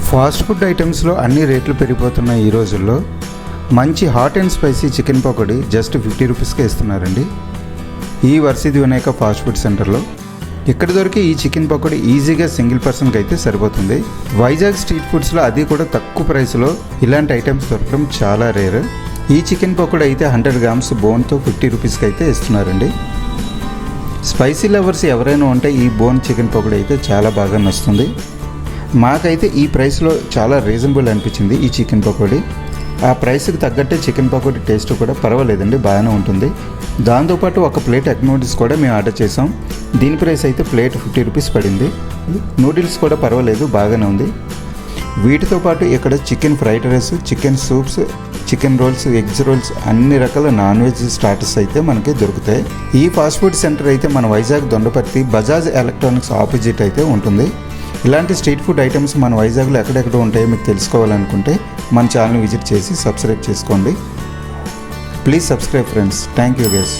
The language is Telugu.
ఫాస్ట్ ఫుడ్ ఐటమ్స్లో అన్ని రేట్లు పెరిగిపోతున్న ఈ రోజుల్లో మంచి hot and spicy chicken pakodi just 50 రూపీస్కే ఇస్తున్నారండి ఈ వర్సిది వినాయక ఫాస్ట్ ఫుడ్ సెంటర్లో. ఇక్కడ దొరికే ఈ చికెన్ పకోడీ ఈజీగా సింగిల్ పర్సన్కి అయితే సరిపోతుంది. వైజాగ్ స్ట్రీట్ ఫుడ్స్లో అది కూడా తక్కువ ప్రైస్లో ఇలాంటి ఐటమ్స్ దొరకడం చాలా రేర్. ఈ చికెన్ పకోడీ అయితే 100 గ్రామ్స్ బోన్తో 50 రూపీస్కి అయితే ఇస్తున్నారండి. స్పైసీ లవర్స్ ఎవరైనా ఉంటే ఈ బోన్ చికెన్ పకోడీ అయితే చాలా బాగా నచ్చుతుంది. మాకైతే ఈ ప్రైస్లో చాలా రీజనబుల్ అనిపించింది ఈ చికెన్ పకోడీ. ఆ ప్రైస్కి తగ్గట్టే చికెన్ పకోడీ టేస్ట్ కూడా పర్వాలేదండి, బాగానే ఉంటుంది. దాంతోపాటు ఒక ప్లేట్ ఎగ్ నూడిల్స్ కూడా మేము ఆర్డర్ చేసాం. దీని ప్రైస్ అయితే ప్లేట్ 50 రూపీస్ పడింది. నూడిల్స్ కూడా పర్వాలేదు, బాగానే ఉంది. వీటితో పాటు ఇక్కడ chicken fried rice, chicken soups, chicken rolls, eggs rolls, అన్ని రకాల నాన్ వెజ్ స్టార్టర్స్ అయితే మనకి దొరుకుతాయి. ఈ ఫాస్ట్ ఫుడ్ సెంటర్ అయితే మన వైజాగ్ దొండపర్తి బజాజ్ ఎలక్ట్రానిక్స్ ఆపోజిట్ అయితే ఉంటుంది. ఇలాంటి స్ట్రీట్ ఫుడ్ ఐటమ్స్ మన వైజాగ్లో ఎక్కడెక్కడ ఉంటాయో మీకు తెలుసుకోవాలనుకుంటే మన ఛానల్ విజిట్ చేసి సబ్స్క్రైబ్ చేసుకోండి. Please subscribe friends. Thank you guys.